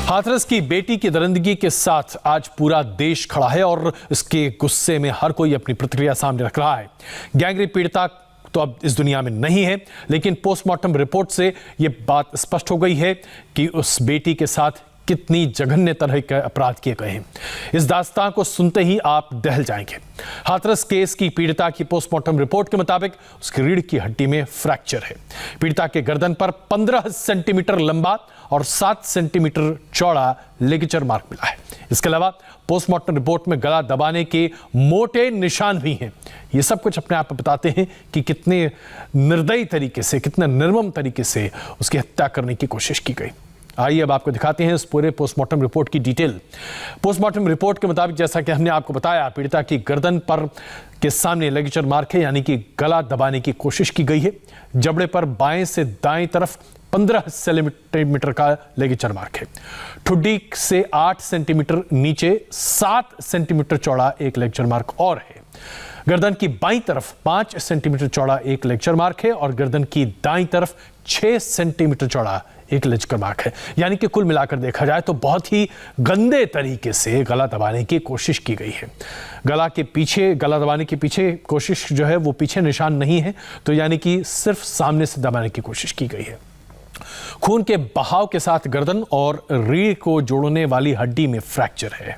हाथरस की बेटी की दरिंदगी के साथ आज पूरा देश खड़ा है और इसके गुस्से में हर कोई अपनी प्रतिक्रिया सामने रख रहा है। गैंगरेप पीड़िता तो अब इस दुनिया में नहीं है, लेकिन पोस्टमार्टम रिपोर्ट से यह बात स्पष्ट हो गई है कि उस बेटी के साथ कितनी जघन्य तरह के अपराध किए गए हैं। इस दास्तान को सुनते ही आप दहल जाएंगे। हाथरस केस की पीड़िता की पोस्टमार्टम रिपोर्ट के मुताबिक उसकी रीढ़ की हड्डी में फ्रैक्चर है। पीड़िता के गर्दन पर 15 सेंटीमीटर लंबा और 7 सेंटीमीटर चौड़ा लिगेचर मार्क मिला है। इसके अलावा पोस्टमार्टम रिपोर्ट में गला दबाने के मोटे निशान भी हैं। ये सब कुछ अपने आप में बताते हैं कि कितने निर्दयी तरीके से, कितने निर्मम तरीके से उसकी हत्या करने की कोशिश की गई। आइए अब आपको दिखाते हैं इस पूरे पोस्टमार्टम रिपोर्ट की डिटेल। पोस्टमार्टम रिपोर्ट के मुताबिक, जैसा कि हमने आपको बताया, पीड़िता की गर्दन पर के सामने लिगेचर मार्क है, यानी कि गला दबाने की कोशिश की गई है। जबड़े पर बाएं से दाएं तरफ 15 सेंटीमीटर का लिगेचर मार्क है। ठुड्डी से 8 सेंटीमीटर नीचे 7 सेंटीमीटर चौड़ा एक लिगेचर मार्क और है। गर्दन की बाईं तरफ 5 सेंटीमीटर चौड़ा एक लिगेचर मार्क है और गर्दन की दाईं तरफ 6 सेंटीमीटर चौड़ा एक लिगेचर मार्क है। यानी कि कुल मिलाकर देखा जाए तो बहुत ही गंदे तरीके से गला दबाने की कोशिश की गई है। गला दबाने के पीछे कोशिश जो है वो पीछे निशान नहीं है, तो यानी कि सिर्फ सामने से दबाने की कोशिश की गई है। खून के बहाव के साथ गर्दन और रीढ़ को जोड़ने वाली हड्डी में फ्रैक्चर है।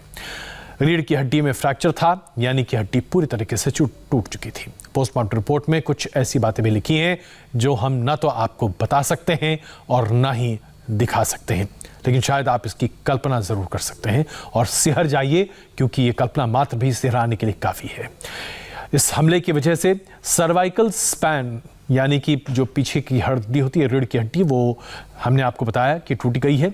रीढ़ की हड्डी में फ्रैक्चर था, यानी कि हड्डी पूरी तरीके से टूट चुकी थी। पोस्टमार्टम रिपोर्ट में कुछ ऐसी बातें भी लिखी हैं जो हम ना तो आपको बता सकते हैं और ना ही दिखा सकते हैं, लेकिन शायद आप इसकी कल्पना जरूर कर सकते हैं और सिहर जाइए, क्योंकि ये कल्पना मात्र भी सिहराने के लिए काफी है। इस हमले की वजह से सर्वाइकल स्पैन, यानी कि जो पीछे की हड्डी होती है, रीढ़ की हड्डी, वो हमने आपको बताया कि टूट गई है।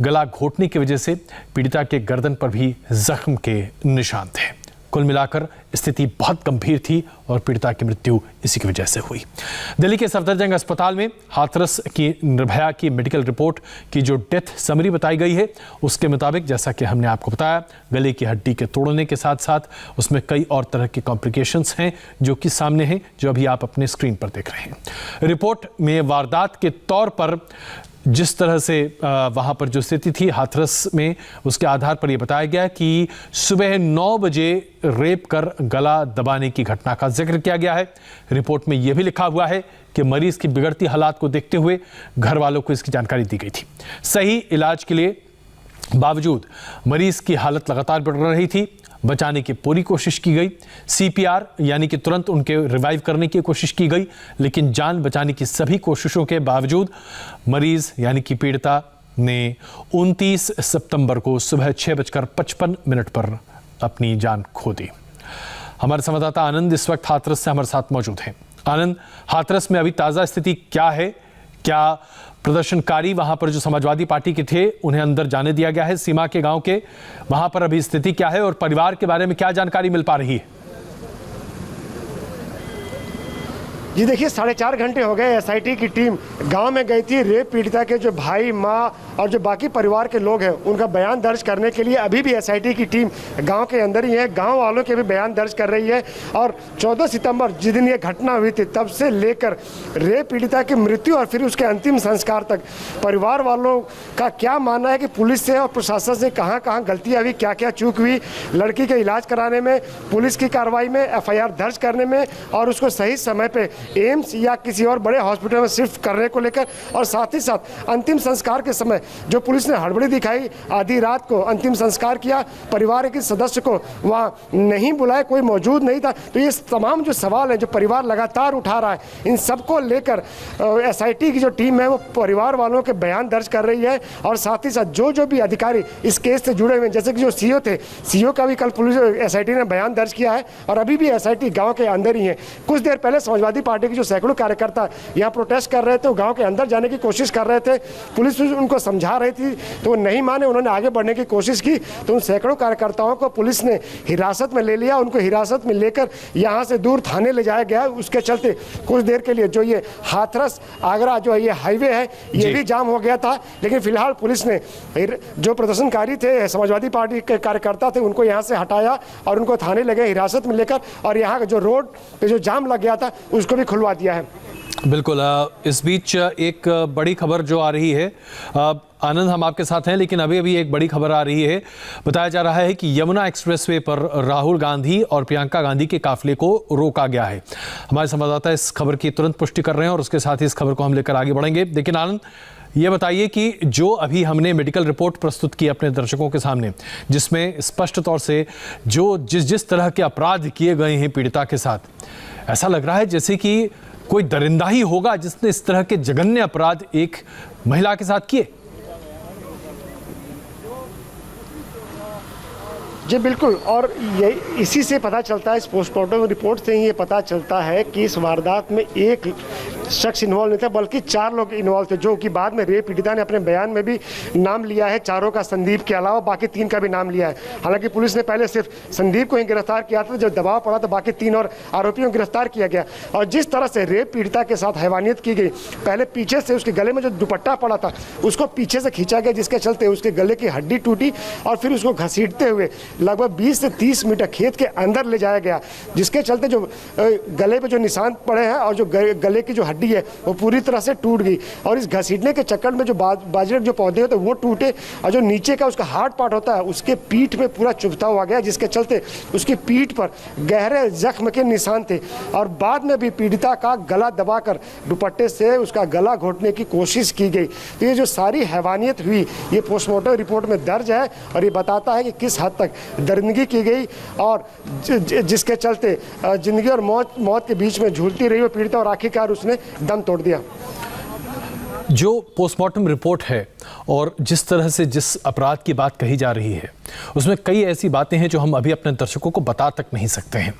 गला घोटने की वजह से पीड़िता के गर्दन पर भी जख्म के निशान थे। कुल मिलाकर स्थिति बहुत गंभीर थी और पीड़िता की मृत्यु इसी की वजह से हुई। दिल्ली के सफदरजंग अस्पताल में हाथरस की निर्भया की मेडिकल रिपोर्ट की जो डेथ समरी बताई गई है, उसके मुताबिक, जैसा कि हमने आपको बताया, गले की हड्डी के तोड़ने के साथ साथ उसमें कई और तरह के कॉम्प्लिकेशंस हैं जो कि सामने हैं, जो अभी आप अपने स्क्रीन पर देख रहे हैं। रिपोर्ट में वारदात के तौर पर जिस तरह से वहाँ पर जो स्थिति थी हाथरस में, उसके आधार पर यह बताया गया कि सुबह 9 बजे रेप कर गला दबाने की घटना का जिक्र किया गया है। रिपोर्ट में यह भी लिखा हुआ है कि मरीज की बिगड़ती हालात को देखते हुए घर वालों को इसकी जानकारी दी गई थी। सही इलाज के लिए बावजूद मरीज की हालत लगातार बढ़ रही थी। बचाने की पूरी कोशिश की गई, CPR यानी कि तुरंत उनके रिवाइव करने की कोशिश की गई, लेकिन जान बचाने की सभी कोशिशों के बावजूद मरीज यानी कि पीड़िता ने 29 सितंबर को सुबह 6:55 पर अपनी जान खो दी। हमारे संवाददाता आनंद इस वक्त हाथरस से हमारे साथ मौजूद हैं। आनंद, हाथरस में अभी ताजा स्थिति क्या है? क्या प्रदर्शनकारी वहां पर जो समाजवादी पार्टी के थे उन्हें अंदर जाने दिया गया है सीमा के गांव के? वहां पर अभी स्थिति क्या है और परिवार के बारे में क्या जानकारी मिल पा रही है? जी देखिए, 4.5 घंटे हो गए SIT की टीम गांव में गई थी। रेप पीड़िता के जो भाई, माँ और जो बाकी परिवार के लोग हैं उनका बयान दर्ज करने के लिए अभी भी SIT की टीम गांव के अंदर ही है। गांव वालों के भी बयान दर्ज कर रही है। और 14 सितंबर जिस दिन ये घटना हुई थी, तब से लेकर रेप पीड़िता की मृत्यु और फिर उसके अंतिम संस्कार तक परिवार वालों का क्या मानना है कि पुलिस से और प्रशासन से कहाँ कहाँ गलतियाँ हुई, क्या क्या चूक हुई लड़की के इलाज कराने में, पुलिस की कार्रवाई में, FIR दर्ज करने में और उसको सही समय पर एम्स या किसी और बड़े हॉस्पिटल में शिफ्ट करने को लेकर, और साथ ही साथ अंतिम संस्कार के समय जो पुलिस ने हड़बड़ी दिखाई, आधी रात को अंतिम संस्कार किया, परिवार के सदस्य को वहाँ नहीं बुलाया, कोई मौजूद नहीं था। तो ये तमाम जो सवाल है जो परिवार लगातार उठा रहा है, इन सबको लेकर SIT की जो टीम है वो परिवार वालों के बयान दर्ज कर रही है। और साथ ही साथ जो भी अधिकारी इस केस से जुड़े हुए हैं, जैसे कि जो CO थे, CO का भी कल पुलिस SIT ने बयान दर्ज किया है और अभी भी SIT गाँव के अंदर ही है। कुछ देर पहले समाजवादी पार्टी के जो सैकड़ों कार्यकर्ता यहाँ प्रोटेस्ट कर रहे थे, वो गांव के अंदर जाने की कोशिश कर रहे थे। पुलिस उनको समझा रही थी तो वो नहीं माने, उन्होंने आगे बढ़ने की कोशिश की, तो उन सैकड़ों कार्यकर्ताओं को पुलिस ने हिरासत में ले लिया। उनको हिरासत में लेकर यहाँ से दूर थाने ले जाया गया। उसके चलते कुछ देर के लिए जो ये हाथरस आगरा जो ये हाईवे है, ये भी जाम हो गया था। लेकिन फिलहाल पुलिस ने जो प्रदर्शनकारी थे, समाजवादी पार्टी के कार्यकर्ता थे, उनको यहाँ से हटाया और उनको थाने ले गए हिरासत में लेकर, और यहाँ जो रोड पे जो जाम लग गया था उसको भी खुलवा दिया है। बिल्कुल। इस बीच एक बड़ी खबर जो आ रही है, आनंद, हम आपके साथ हैं, लेकिन अभी अभी एक बड़ी खबर आ रही है। बताया जा रहा है कि यमुना एक्सप्रेसवे पर राहुल गांधी और प्रियंका गांधी के काफिले को रोका गया है। हमारे संवाददाता इस खबर की तुरंत पुष्टि कर रहे हैं और उसके साथ ही इस खबर को हम लेकर आगे बढ़ेंगे। लेकिन आनंद, ये बताइए कि जो अभी हमने मेडिकल रिपोर्ट प्रस्तुत की अपने दर्शकों के सामने, जिसमें स्पष्ट तौर से जो जिस तरह के अपराध किए गए हैं पीड़िता के साथ, ऐसा लग रहा है जैसे कि कोई दरिंदा ही होगा जिसने इस तरह के जघन्य अपराध एक महिला के साथ किए। जी बिल्कुल, और ये इसी से पता चलता है, इस पोस्टमार्टम रिपोर्ट से ही ये पता चलता है कि इस वारदात में एक शख्स इन्वॉल्व नहीं था बल्कि 4 लोग इन्वॉल्व थे, जो कि बाद में रेप पीड़िता ने अपने बयान में भी नाम लिया है। 4 का संदीप के अलावा बाकी 3 का भी नाम लिया है। हालांकि पुलिस ने पहले सिर्फ संदीप को ही गिरफ्तार किया था, जब दबाव पड़ा तो बाकी 3 और आरोपियों को गिरफ्तार किया गया। और जिस तरह से रेप पीड़िता के साथ हैवानियत की गई, पहले पीछे से उसके गले में जो दुपट्टा पड़ा था उसको पीछे से खींचा गया, जिसके चलते उसके गले की हड्डी टूटी और फिर उसको घसीटते हुए लगभग 20 से 30 मीटर खेत के अंदर ले जाया गया, जिसके चलते जो गले पे जो निशान पड़े हैं और जो गले की जो हड्डी है वो पूरी तरह से टूट गई। और इस घसीटने के चक्कर में जो बाजरे जो पौधे होते हैं वो टूटे और जो नीचे का उसका हार्ड पार्ट होता है उसके पीठ में पूरा चुभता हुआ गया, जिसके चलते उसकी पीठ पर गहरे जख्म के निशान थे। और बाद में भी पीड़िता का गला दबाकर दुपट्टे से उसका गला घोटने की कोशिश की गई। तो ये जो सारी हैवानियत हुई ये पोस्टमार्टम रिपोर्ट में दर्ज है और ये बताता है कि किस हद तक दरिंदगी की गई और जिसके चलते जिंदगी और मौत के बीच में झूलती रही वो पीड़िता और आखिरकार उसने दम तोड़ दिया। जो पोस्टमार्टम रिपोर्ट है और जिस तरह से जिस अपराध की बात कही जा रही है उसमें कई ऐसी बातें हैं जो हम अभी अपने दर्शकों को बता तक नहीं सकते हैं।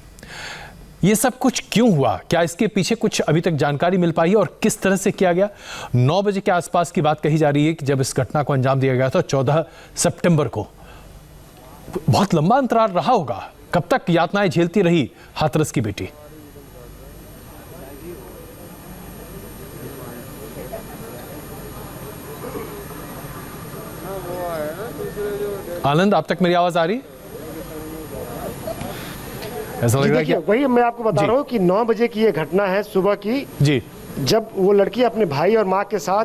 ये सब कुछ क्यों हुआ, क्या इसके पीछे कुछ अभी तक जानकारी मिल पाई है और किस तरह से किया गया? 9 बजे के आसपास की बात कही जा रही है कि जब इस घटना को अंजाम दिया गया था 14 सितंबर को। बहुत लंबा अंतराल रहा होगा, कब तक यातनाएं झेलती रही हाथरस की बेटी? आनंद, आप तक मेरी आवाज आ रही? ऐसा लग रहा है कि वही मैं आपको बता रहा हूँ कि 9 बजे की ये घटना है सुबह की, जी, जब वो लड़की अपने भाई और माँ के साथ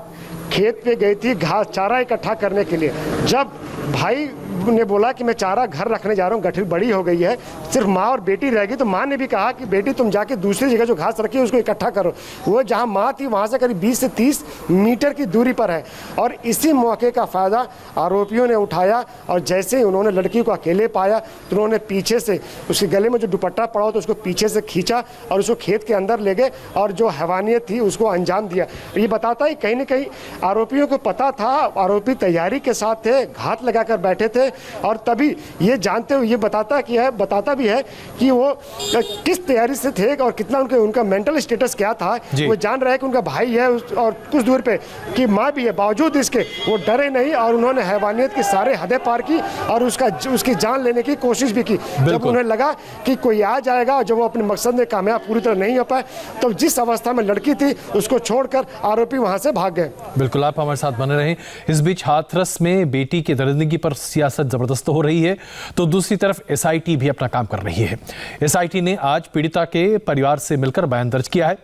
खेत पे गई थी घास चारा इकट्ठा करने के लिए। जब भाई ने बोला कि मैं चारा घर रखने जा रहा हूँ, गठरी बड़ी हो गई है, सिर्फ माँ और बेटी रहेगी, तो माँ ने भी कहा कि बेटी तुम जाके दूसरी जगह जो घास रखी है उसको इकट्ठा करो। वो जहाँ माँ थी वहाँ से करीब 20 से 30 मीटर की दूरी पर है। और इसी मौके का फ़ायदा आरोपियों ने उठाया और जैसे ही उन्होंने लड़की को अकेले पाया तो उन्होंने पीछे से उसके गले में जो दुपट्टा पड़ा हो तो उसको पीछे से खींचा और उसको खेत के अंदर ले गए और जो हैवानियत थी उसको अंजाम दिया। ये बताता है कहीं ना कहीं आरोपियों को पता था, आरोपी तैयारी के साथ थे, घात लगाकर बैठे थे और तभी ये जानते हुए ये बताता भी है कि वो किस तैयारी से थे और कितना उनका मेंटल स्टेटस क्या था। वो जान रहे हैं कि उनका भाई है और कुछ दूर पे कि माँ भी है, बावजूद इसके वो डरे नहीं और उन्होंने हैवानियत की सारे हदें पार की और उसकी जान लेने की कोशिश भी की। जब उन्हें लगा कि कोई आ जाएगा और जब वो अपने मकसद में कामयाब पूरी तरह नहीं हो पाए तो जिस अवस्था में लड़की थी उसको छोड़कर आरोपी वहां से भाग गए। बिल्कुल, आप हमारे साथ बने रहें। इस बीच हाथरस में बेटी की दरिंदगी पर सियासत जबरदस्त हो रही है तो दूसरी तरफ एसआईटी भी अपना काम कर रही है। एसआईटी ने आज पीड़िता के परिवार से मिलकर बयान दर्ज किया है।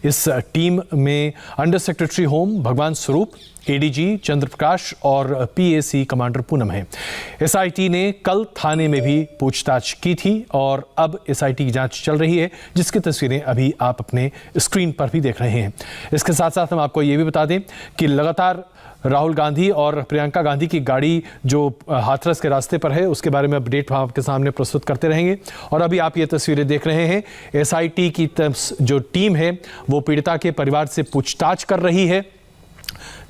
इस टीम में अंडर सेक्रेटरी होम भगवान स्वरूप, एडीजी चंद्रप्रकाश और पीएसी कमांडर पूनम है। एसआईटी ने कल थाने में भी पूछताछ की थी और अब एसआईटी की जांच चल रही है, जिसकी तस्वीरें अभी आप अपने स्क्रीन पर भी देख रहे हैं। इसके साथ साथ हम आपको ये भी बता दें कि लगातार राहुल गांधी और प्रियंका गांधी की गाड़ी जो हाथरस के रास्ते पर है उसके बारे में अपडेट आपके सामने प्रस्तुत करते रहेंगे। और अभी आप ये तस्वीरें देख रहे हैं, एसआईटी की जो टीम है वो पीड़िता के परिवार से पूछताछ कर रही है।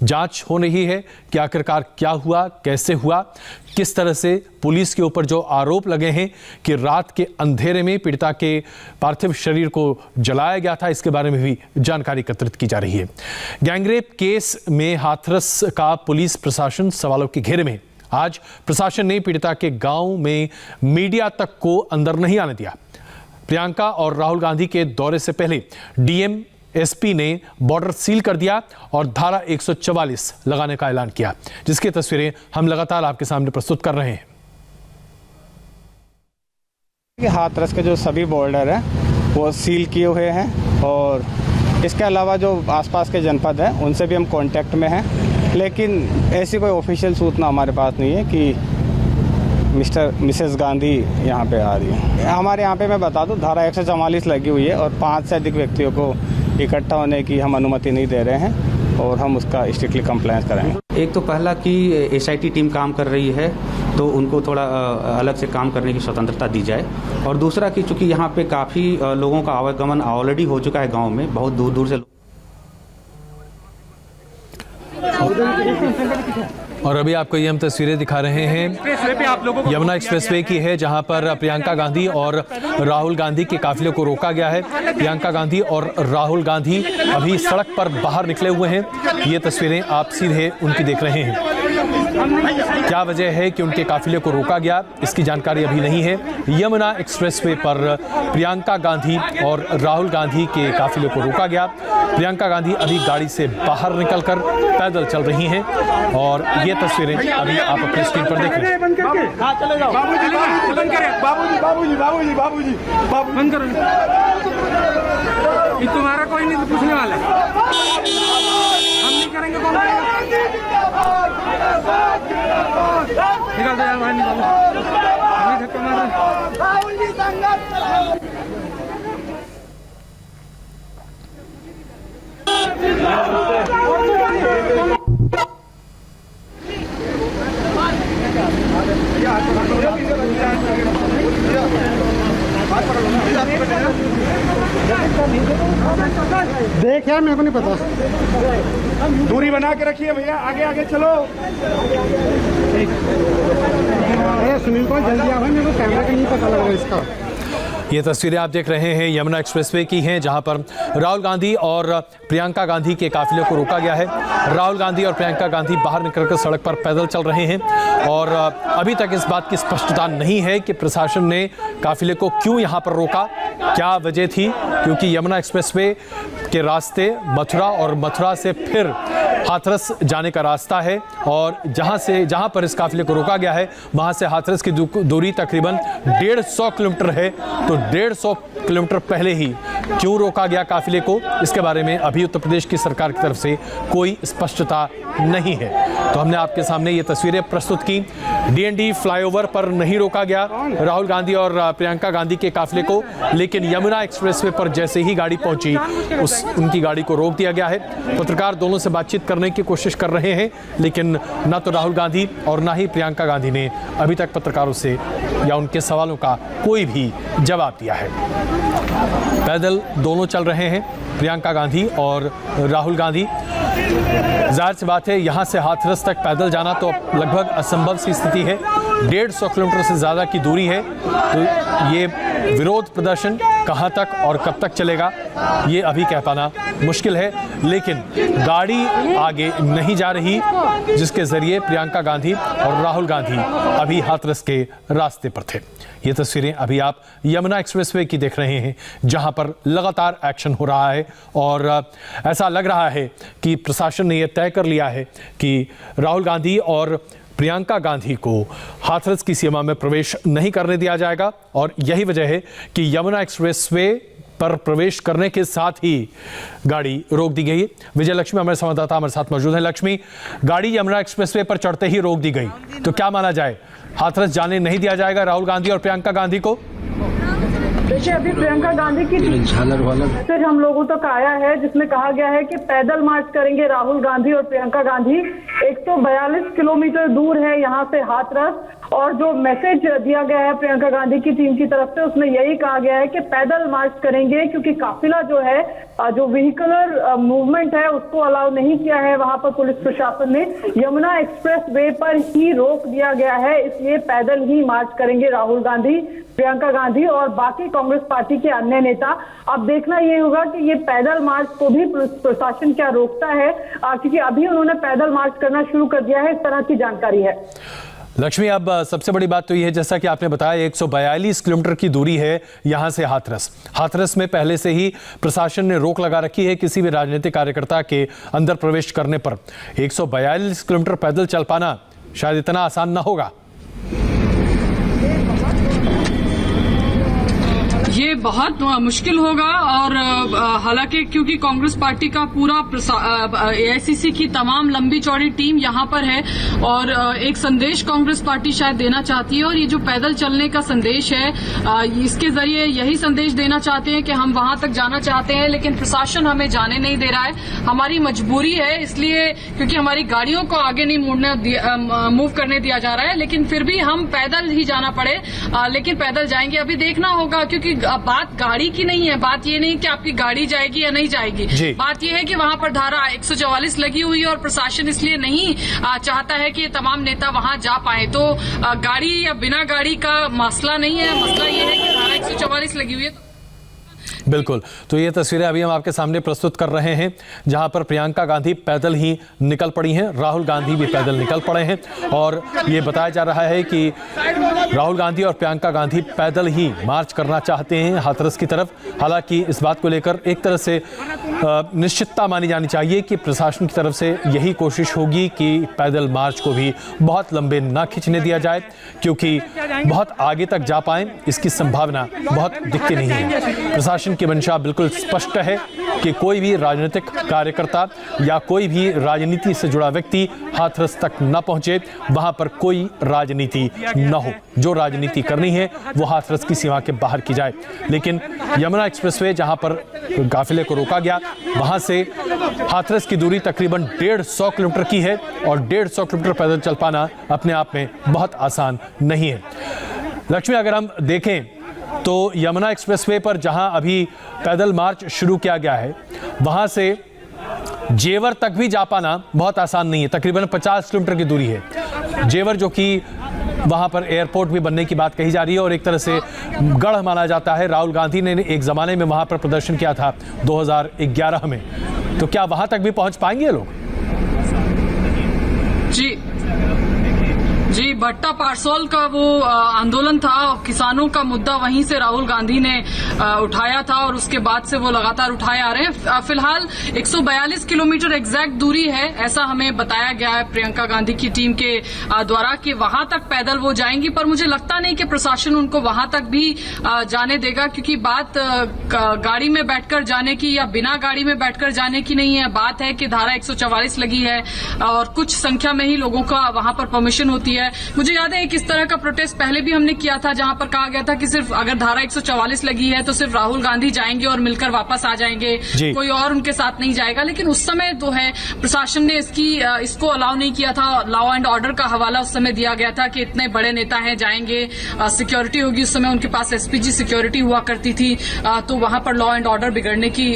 जांच हो रही है कि आखिरकार क्या हुआ, कैसे हुआ, किस तरह से पुलिस के ऊपर जो आरोप लगे हैं कि रात के अंधेरे में पीड़िता के पार्थिव शरीर को जलाया गया था, इसके बारे में भी जानकारी एकत्रित की जा रही है। गैंगरेप केस में हाथरस का पुलिस प्रशासन सवालों के घेरे में। आज प्रशासन ने पीड़िता के गांव में मीडिया तक को अंदर नहीं आने दिया। प्रियंका और राहुल गांधी के दौरे से पहले डीएम एसपी ने बॉर्डर सील कर दिया और धारा 144 लगाने का ऐलान किया, जिसकी तस्वीरें हम लगातार आपके सामने प्रस्तुत कर रहे हैं। हाथरस के जो सभी बॉर्डर हैं वो सील किए हुए हैं और इसके अलावा जो आसपास के जनपद हैं उनसे भी हम कांटेक्ट में हैं लेकिन ऐसी कोई ऑफिशियल सूचना हमारे पास नहीं है कि मिसेस गांधी यहाँ पे आ रही है। हमारे यहाँ पे मैं बता दूँ धारा 144 लगी हुई है और 5 से अधिक व्यक्तियों को इकट्ठा होने की हम अनुमति नहीं दे रहे हैं और हम उसका स्ट्रिक्टली कंप्लायंस करेंगे। एक तो पहला कि एसआईटी टीम काम कर रही है तो उनको थोड़ा अलग से काम करने की स्वतंत्रता दी जाए, और दूसरा कि चूँकि यहाँ पे काफ़ी लोगों का आवागमन ऑलरेडी हो चुका है गाँव में, बहुत दूर दूर से। और अभी आपको ये हम तस्वीरें दिखा रहे हैं यमुना एक्सप्रेसवे की है, जहां पर प्रियंका गांधी और राहुल गांधी के काफिले को रोका गया है। प्रियंका गांधी और राहुल गांधी अभी सड़क पर बाहर निकले हुए हैं। ये तस्वीरें आप सीधे उनकी देख रहे हैं। क्या वजह है कि उनके काफिले को रोका गया, इसकी जानकारी अभी नहीं है। यमुना एक्सप्रेसवे पर प्रियंका गांधी और राहुल गांधी के काफिले को रोका गया। प्रियंका गांधी अभी गाड़ी से बाहर निकलकर पैदल चल रही हैं और ये तस्वीरें अभी आप अपनी स्क्रीन पर देख रहे हैं। तुम्हारा कोई नहीं पूछने वाला, हम नहीं करेंगे। निकाल दो यार बाहर, निकालो, धक्का मारो। देख यार, मेरे को नहीं पता। दूरी बना के रखिए भैया, आगे आगे चलो। अरे सुनील को जल्दी आओ, मेरे को कैमरा का नहीं पता लग रहा इसका। ये तस्वीरें आप देख रहे हैं यमुना एक्सप्रेसवे की हैं, जहां पर राहुल गांधी और प्रियंका गांधी के काफिले को रोका गया है। राहुल गांधी और प्रियंका गांधी बाहर निकलकर सड़क पर पैदल चल रहे हैं और अभी तक इस बात की स्पष्टता नहीं है कि प्रशासन ने काफिले को क्यों यहां पर रोका, क्या वजह थी। क्योंकि यमुना एक्सप्रेसवे के रास्ते मथुरा और मथुरा से फिर हाथरस जाने का रास्ता है और जहां पर इस काफिले को रोका गया है वहां से हाथरस की दूरी तकरीबन 150 किलोमीटर है। तो 150 किलोमीटर पहले ही क्यों रोका गया काफिले को, इसके बारे में अभी उत्तर प्रदेश की सरकार की तरफ से कोई स्पष्टता नहीं है। तो हमने आपके सामने ये तस्वीरें प्रस्तुत की। डीएनडी फ्लाईओवर पर नहीं रोका गया राहुल गांधी और प्रियंका गांधी के काफिले को, लेकिन यमुना एक्सप्रेसवे पर जैसे ही गाड़ी पहुंची उनकी गाड़ी को रोक दिया गया है। पत्रकार दोनों से बातचीत करने की कोशिश कर रहे हैं, लेकिन न तो राहुल गांधी और न ही प्रियंका गांधी ने अभी तक पत्रकारों से या उनके सवालों का कोई भी जवाब दिया है। पैदल दोनों चल रहे हैं, प्रियंका गांधी और राहुल गांधी। जाहिर सी बात है, यहाँ से हाथरस तक पैदल जाना तो लगभग असंभव सी स्थिति है। 150 किलोमीटर से ज़्यादा की दूरी है। तो ये विरोध प्रदर्शन कहाँ तक और कब तक चलेगा, ये अभी कह पाना मुश्किल है। लेकिन गाड़ी आगे नहीं जा रही, जिसके जरिए प्रियंका गांधी और राहुल गांधी अभी हाथरस के रास्ते पर थे। ये तस्वीरें अभी आप यमुना एक्सप्रेसवे की देख रहे हैं, जहां पर लगातार एक्शन हो रहा है और ऐसा लग रहा है कि प्रशासन ने यह तय कर लिया है कि राहुल गांधी और प्रियंका गांधी को हाथरस की सीमा में प्रवेश नहीं करने दिया जाएगा। और यही वजह है कि यमुना एक्सप्रेसवे पर प्रवेश करने के साथ ही गाड़ी रोक दी गई। विजय लक्ष्मी हमारे संवाददाता हमारे साथ मौजूद हैं। लक्ष्मी, गाड़ी यमुना एक्सप्रेसवे पर चढ़ते ही रोक दी गई, तो क्या माना जाए, हाथरस जाने नहीं दिया जाएगा राहुल गांधी और प्रियंका गांधी को? देखिए, अभी प्रियंका गांधी की फिर हम लोगों तक आया है, जिसमें कहा गया है कि पैदल मार्च करेंगे राहुल गांधी और प्रियंका गांधी। 142 किलोमीटर दूर है यहाँ से हाथरस, और जो मैसेज दिया गया है प्रियंका गांधी की टीम की तरफ से, उसमें यही कहा गया है कि पैदल मार्च करेंगे, क्योंकि काफिला जो है, जो व्हीकलर मूवमेंट है, उसको अलाउ नहीं किया है वहां पर पुलिस प्रशासन ने। यमुना एक्सप्रेस वे पर ही रोक दिया गया है, इसलिए पैदल ही मार्च करेंगे राहुल गांधी, प्रियंका गांधी और बाकी कांग्रेस पार्टी के अन्य नेता। अब देखना ये होगा कि ये पैदल मार्च को भी पुलिस प्रशासन क्या रोकता है, क्योंकि अभी उन्होंने पैदल मार्च करना शुरू कर दिया है, इस तरह की जानकारी है। लक्ष्मी, अब सबसे बड़ी बात तो यह है, जैसा कि आपने बताया, 142 किलोमीटर की दूरी है यहां से हाथरस। हाथरस में पहले से ही प्रशासन ने रोक लगा रखी है किसी भी राजनीतिक कार्यकर्ता के अंदर प्रवेश करने पर। 142 किलोमीटर पैदल चल पाना शायद इतना आसान ना होगा। ये बहुत मुश्किल होगा और हालांकि क्योंकि कांग्रेस पार्टी का पूरा एआईसीसी की तमाम लंबी चौड़ी टीम यहां पर है और एक संदेश कांग्रेस पार्टी शायद देना चाहती है और ये जो पैदल चलने का संदेश है इसके जरिए यही संदेश देना चाहते हैं कि हम वहां तक जाना चाहते हैं लेकिन प्रशासन हमें जाने नहीं दे रहा है। हमारी मजबूरी है इसलिए क्योंकि हमारी गाड़ियों को आगे नहीं मूव करने दिया जा रहा है, लेकिन फिर भी हम पैदल ही जाना पड़े लेकिन पैदल जाएंगे। अभी देखना होगा क्योंकि बात गाड़ी की नहीं है, बात ये नहीं कि आपकी गाड़ी जाएगी या नहीं जाएगी, बात ये है कि वहां पर धारा 144 लगी हुई है और प्रशासन इसलिए नहीं चाहता है कि तमाम नेता वहां जा पाए। तो गाड़ी या बिना गाड़ी का मसला नहीं है, मसला ये है कि धारा 144 लगी हुई है। बिल्कुल, तो ये तस्वीरें अभी हम आपके सामने प्रस्तुत कर रहे हैं जहां पर प्रियंका गांधी पैदल ही निकल पड़ी हैं, राहुल गांधी भी पैदल निकल पड़े हैं और ये बताया जा रहा है कि राहुल गांधी और प्रियंका गांधी पैदल ही मार्च करना चाहते हैं हाथरस की तरफ। हालांकि इस बात को लेकर एक तरह से निश्चितता मानी जानी चाहिए कि प्रशासन की तरफ से यही कोशिश होगी कि पैदल मार्च को भी बहुत लंबे ना खींचने दिया जाए क्योंकि बहुत आगे तक जा पाएं इसकी संभावना बहुत दिखती नहीं है। प्रशासन की मंशा बिल्कुल स्पष्ट है कि कोई भी राजनीतिक कार्यकर्ता या कोई भी राजनीति से जुड़ा व्यक्ति हाथरस तक न पहुंचे, वहां पर कोई राजनीति न हो। जो राजनीति करनी है वो हाथरस की सीमा के बाहर की जाए। लेकिन यमुना एक्सप्रेसवे जहां पर काफिले को रोका गया वहां से हाथरस की दूरी तकरीबन 150 किलोमीटर की है और 150 किलोमीटर पैदल चल पाना अपने आप में बहुत आसान नहीं है। लक्ष्मी, अगर हम देखें तो यमुना एक्सप्रेसवे पर जहां अभी पैदल मार्च शुरू किया गया है वहां से जेवर तक भी जा पाना बहुत आसान नहीं है। तकरीबन 50 किलोमीटर की दूरी है जेवर, जो कि वहां पर एयरपोर्ट भी बनने की बात कही जा रही है और एक तरह से गढ़ माना जाता है। राहुल गांधी ने एक जमाने में वहां पर प्रदर्शन किया था 2011 में, तो क्या वहां तक भी पहुंच पाएंगे ये लोग? जी, भट्टा पारसौल का वो आंदोलन था, किसानों का मुद्दा वहीं से राहुल गांधी ने उठाया था और उसके बाद से वो लगातार उठाए आ रहे हैं। फिलहाल 142 किलोमीटर एग्जैक्ट दूरी है, ऐसा हमें बताया गया है प्रियंका गांधी की टीम के द्वारा कि वहां तक पैदल वो जाएंगी, पर मुझे लगता नहीं कि प्रशासन उनको वहां तक भी जाने देगा क्योंकि बात गाड़ी में बैठकर जाने की या बिना गाड़ी में बैठकर जाने की नहीं है। बात है कि धारा 144 लगी है और कुछ संख्या में ही लोगों का वहां पर परमिशन होती है। मुझे याद है किस तरह का प्रोटेस्ट पहले भी हमने किया था जहां पर कहा गया था कि सिर्फ अगर धारा 144 लगी है तो सिर्फ राहुल गांधी जाएंगे और मिलकर वापस आ जाएंगे, कोई और उनके साथ नहीं जाएगा। लेकिन उस समय तो है प्रशासन ने इसको अलाउ नहीं किया था। लॉ एंड ऑर्डर का हवाला उस समय दिया गया था कि इतने बड़े नेता हैं जाएंगे, सिक्योरिटी होगी। उस समय उनके पास एसपीजी सिक्योरिटी हुआ करती थी, तो वहां पर लॉ एंड ऑर्डर बिगड़ने की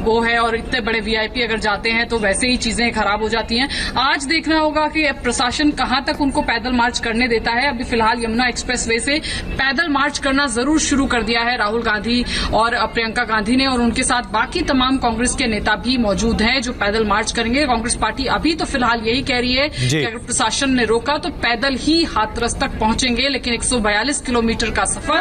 वो है और इतने बड़े वीआईपी अगर जाते हैं तो वैसे ही चीजें खराब हो जाती हैं। आज देखना होगा कि प्रशासन कहां तक उनको पैदल मार्च करने देता है। अभी फिलहाल यमुना एक्सप्रेसवे से पैदल मार्च करना जरूर शुरू कर दिया है राहुल गांधी और प्रियंका गांधी ने और उनके साथ बाकी तमाम कांग्रेस के नेता भी मौजूद हैं जो पैदल मार्च करेंगे। कांग्रेस पार्टी अभी तो फिलहाल यही कह रही है कि अगर प्रशासन ने रोका तो पैदल ही हाथरस तक पहुंचेंगे, लेकिन 142 किलोमीटर का सफर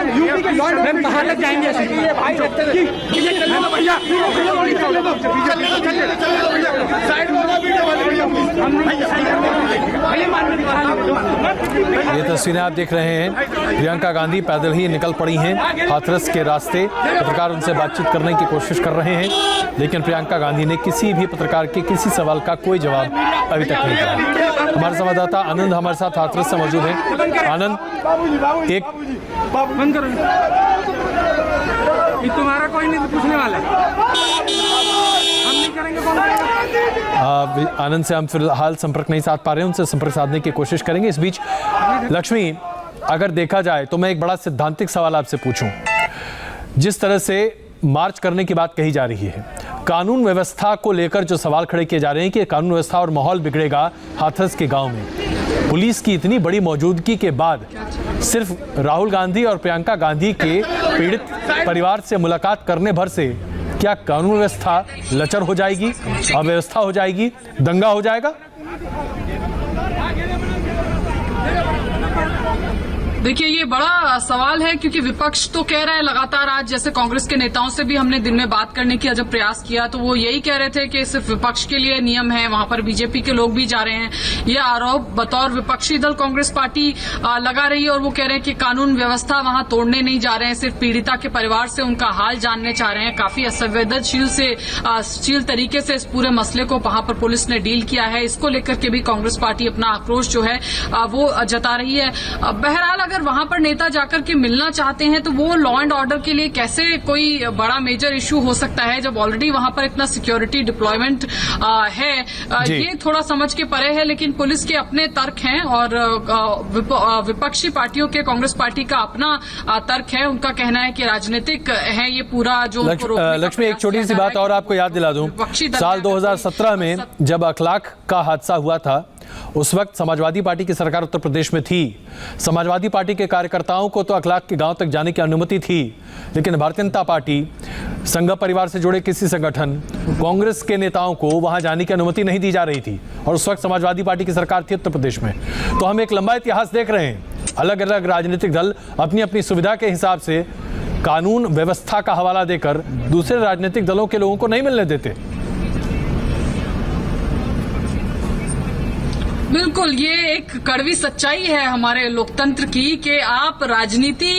ये तस्वीरें आप देख रहे हैं, प्रियंका गांधी पैदल ही निकल पड़ी हैं हाथरस के रास्ते। पत्रकार उनसे बातचीत करने की कोशिश कर रहे हैं लेकिन प्रियंका गांधी ने किसी भी पत्रकार के किसी सवाल का कोई जवाब अभी तक नहीं दिया। हमारे संवाददाता आनंद हमारे साथ हाथरस से मौजूद हैं। आनंद, एक बंद करो, तुम्हारा कोई नहीं पूछने वाला हम नहीं करेंगे। आनंद से हम फिलहाल संपर्क नहीं साध पा रहे हैं, उनसे संपर्क साधने की कोशिश करेंगे। इस बीच लक्ष्मी, अगर देखा जाए तो मैं एक बड़ा सिद्धांतिक सवाल आपसे पूछूं। जिस तरह से मार्च करने की बात कही जा रही है, कानून व्यवस्था को लेकर जो सवाल खड़े किए जा रहे हैं कि कानून व्यवस्था और माहौल बिगड़ेगा हाथरस के गांव में, पुलिस की इतनी बड़ी मौजूदगी के बाद सिर्फ राहुल गांधी और प्रियंका गांधी के पीड़ित परिवार से मुलाकात करने भर से क्या कानून व्यवस्था लचर हो जाएगी, अव्यवस्था हो जाएगी, दंगा हो जाएगा? देखिए, ये बड़ा सवाल है क्योंकि विपक्ष तो कह रहा है लगातार, आज जैसे कांग्रेस के नेताओं से भी हमने दिन में बात करने की जब प्रयास किया तो वो यही कह रहे थे कि सिर्फ विपक्ष के लिए नियम है, वहां पर बीजेपी के लोग भी जा रहे हैं। ये आरोप बतौर विपक्षी दल कांग्रेस पार्टी लगा रही है और वो कह रहे हैं कि कानून व्यवस्था वहां तोड़ने नहीं जा रहे हैं, सिर्फ पीड़िता के परिवार से उनका हाल जानने चाह रहे हैं। काफी असंवेदनशील तरीके से इस पूरे मसले को वहां पर पुलिस ने डील किया है। इसको लेकर के भी कांग्रेस पार्टी अपना आक्रोश जो है वो जता रही है। बहरहाल अगर वहां पर नेता जाकर के मिलना चाहते हैं तो वो लॉ एंड ऑर्डर के लिए कैसे कोई बड़ा मेजर इश्यू हो सकता है जब ऑलरेडी वहां पर इतना सिक्योरिटी डिप्लॉयमेंट है। ये थोड़ा समझ के परे है, लेकिन पुलिस के अपने तर्क हैं और विपक्षी पार्टियों के कांग्रेस पार्टी का अपना तर्क है। उनका कहना है कि राजनीतिक है ये पूरा जो लक्ष्मी, एक छोटी सी बात और आपको याद दिला दूं, साल 2017 में जब अखलाक का हादसा हुआ था उस वक्त समाजवादी पार्टी की सरकार उत्तर प्रदेश में थी। समाजवादी पार्टी के कार्यकर्ताओं को तो अखलाक के गांव तक जाने की अनुमति थी, लेकिन भारतीय जनता पार्टी, संघ परिवार से जुड़े किसी संगठन, कांग्रेस के नेताओं को वहां जाने की अनुमति नहीं दी जा रही थी और उस वक्त समाजवादी पार्टी की सरकार थी उत्तर प्रदेश में। तो हम एक लंबा इतिहास देख रहे हैं, अलग अलग राजनीतिक दल अपनी अपनी सुविधा के हिसाब से कानून व्यवस्था का हवाला देकर दूसरे राजनीतिक दलों के लोगों को नहीं मिलने देते। बिल्कुल, ये एक कड़वी सच्चाई है हमारे लोकतंत्र की कि आप राजनीति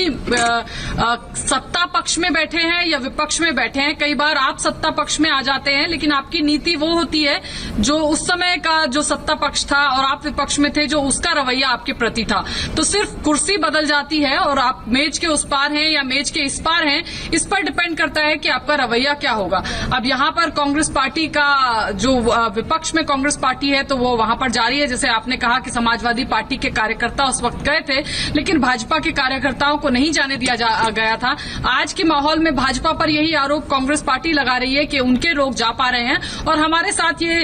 सत्ता पक्ष में बैठे हैं या विपक्ष में बैठे हैं, कई बार आप सत्ता पक्ष में आ जाते हैं लेकिन आपकी नीति वो होती है जो उस समय का जो सत्ता पक्ष था और आप विपक्ष में थे जो उसका रवैया आपके प्रति था। तो सिर्फ कुर्सी बदल जाती है और आप मेज के उस पार हैं या मेज के इस पार हैं, इस पर डिपेंड करता है कि आपका रवैया क्या होगा। अब यहाँ पर कांग्रेस पार्टी का जो विपक्ष में कांग्रेस पार्टी है तो वो वहां पर जारी है। जैसे आपने कहा कि समाजवादी पार्टी के कार्यकर्ता उस वक्त गए थे लेकिन भाजपा के कार्यकर्ताओं को नहीं जाने दिया गया था। आज के माहौल में भाजपा पर यही आरोप कांग्रेस पार्टी लगा रही है कि उनके लोग जा पा रहे हैं और हमारे साथ ये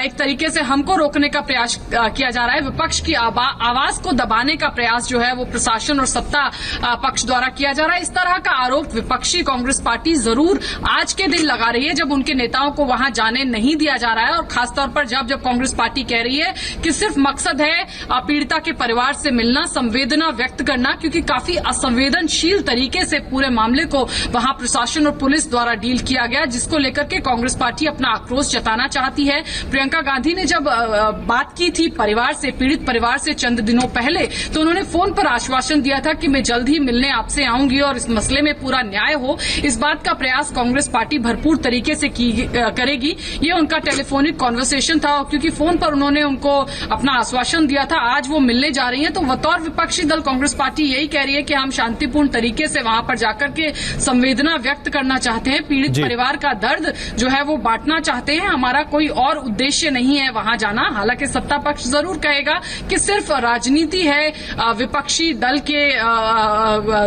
एक तरीके से हमको रोकने का प्रयास किया जा रहा है। विपक्ष की आवाज को दबाने का प्रयास जो है वो प्रशासन और सत्ता पक्ष द्वारा किया जा रहा है। इस तरह का आरोप विपक्षी कांग्रेस पार्टी जरूर आज के दिन लगा रही है जब उनके नेताओं को वहां जाने नहीं दिया जा रहा है और खासतौर पर जब कांग्रेस पार्टी कह रही है कि सिर्फ मकसद है पीड़िता के परिवार से मिलना, संवेदना व्यक्त करना, क्योंकि काफी असंवेदनशील तरीके से पूरे मामले को वहां प्रशासन और पुलिस द्वारा डील किया गया, जिसको लेकर के कांग्रेस पार्टी अपना आक्रोश जताना चाहती है। प्रियंका गांधी ने जब बात की थी परिवार से, पीड़ित परिवार से चंद दिनों पहले, तो उन्होंने फोन पर आश्वासन दिया था कि मैं जल्द ही मिलने आपसे आऊंगी और इस मसले में पूरा न्याय हो। इस बात का प्रयास कांग्रेस पार्टी भरपूर तरीके से करेगी। ये उनका टेलीफोनिक कॉन्वर्सेशन था क्योंकि फोन पर उन्होंने उनको अपना आश्वासन दिया था। आज वो मिलने जा रही हैं तो बतौर विपक्षी दल कांग्रेस पार्टी यही कह रही है कि हम शांतिपूर्ण तरीके से वहां पर जाकर के संवेदना व्यक्त करना चाहते हैं, पीड़ित परिवार का दर्द जो है वो बांटना चाहते हैं। हमारा कोई और उद्देश्य नहीं है वहां जाना। हालांकि सत्ता पक्ष जरूर कहेगा कि सिर्फ राजनीति है विपक्षी दल के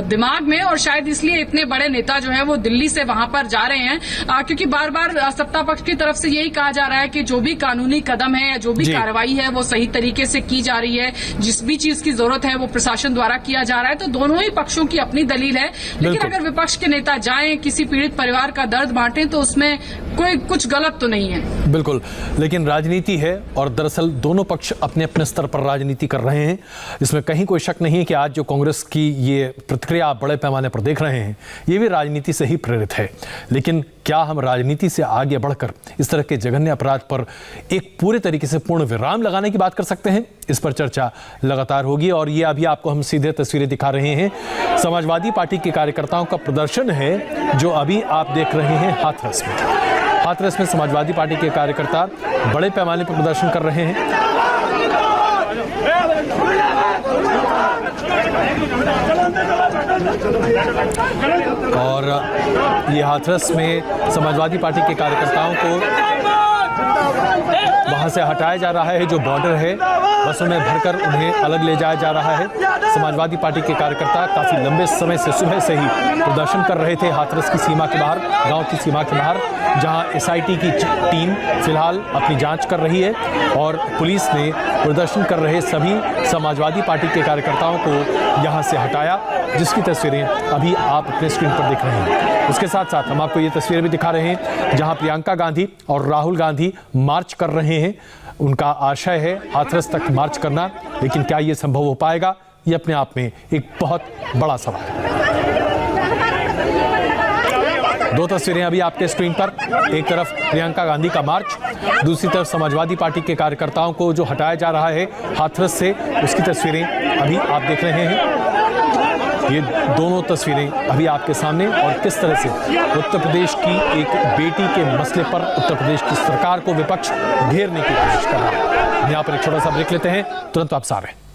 दिमाग में और शायद इसलिए इतने बड़े नेता जो है वो दिल्ली से वहां पर जा रहे हैं, क्योंकि बार बार सत्ता पक्ष की तरफ से यही कहा जा रहा है कि जो भी कानूनी कदम है या जो भी कार्रवाई है वो सही तरीके से की जा रही है, जिस भी चीज की जरूरत है वो प्रशासन द्वारा किया जा रहा है। तो दोनों ही पक्षों की अपनी दलील है, लेकिन अगर विपक्ष के नेता जाएं, किसी पीड़ित परिवार का दर्द बांटें तो उसमें कोई कुछ गलत तो नहीं है। बिल्कुल, लेकिन राजनीति है और दरअसल दोनों पक्ष अपने अपने स्तर पर राजनीति कर रहे हैं। इसमें कहीं कोई शक नहीं है कि आज जो कांग्रेस की ये प्रतिक्रिया आप बड़े पैमाने पर देख रहे हैं ये भी राजनीति से ही प्रेरित है। लेकिन क्या हम राजनीति से आगे बढ़कर इस तरह के जघन्य अपराध पर एक पूरे तरीके से पूर्ण विराम लगाने की बात कर सकते हैं? इस पर चर्चा लगातार होगी और ये अभी आपको हम सीधे तस्वीरें दिखा रहे हैं। समाजवादी पार्टी के कार्यकर्ताओं का प्रदर्शन है जो अभी आप देख रहे हैं हाथरस में। हाथरस में समाजवादी पार्टी के कार्यकर्ता बड़े पैमाने पर प्रदर्शन कर रहे हैं। और ये हाथरस में समाजवादी पार्टी के कार्यकर्ताओं को वहां से हटाया जा रहा है, जो बॉर्डर है बसों में भरकर उन्हें अलग ले जाया जा रहा है। समाजवादी पार्टी के कार्यकर्ता काफी लंबे समय से सुबह से ही प्रदर्शन कर रहे थे हाथरस की सीमा के बाहर, गांव की सीमा के बाहर, जहां एसआईटी की टीम फिलहाल अपनी जांच कर रही है और पुलिस ने प्रदर्शन कर रहे सभी समाजवादी पार्टी के कार्यकर्ताओं को यहां से हटाया, जिसकी तस्वीरें अभी आप अपने स्क्रीन पर देख रहे हैं। उसके साथ साथ हम आपको ये तस्वीरें भी दिखा रहे हैं जहां प्रियंका गांधी और राहुल गांधी मार्च कर रहे हैं। उनका आशय है हाथरस तक मार्च करना, लेकिन क्या ये संभव हो पाएगा ये अपने आप में एक बहुत बड़ा सवाल है। दो तस्वीरें अभी आपके स्क्रीन पर, एक तरफ प्रियंका गांधी का मार्च, दूसरी तरफ समाजवादी पार्टी के कार्यकर्ताओं को जो हटाया जा रहा है हाथरस से, उसकी तस्वीरें अभी आप देख रहे हैं। ये दोनों तस्वीरें अभी आपके सामने, और किस तरह से उत्तर प्रदेश की एक बेटी के मसले पर उत्तर प्रदेश की सरकार को विपक्ष घेरने की कोशिश कर रहा है। यहाँ पर एक छोटा सा ब्रेक लेते हैं, तुरंत वापस आ रहे हैं।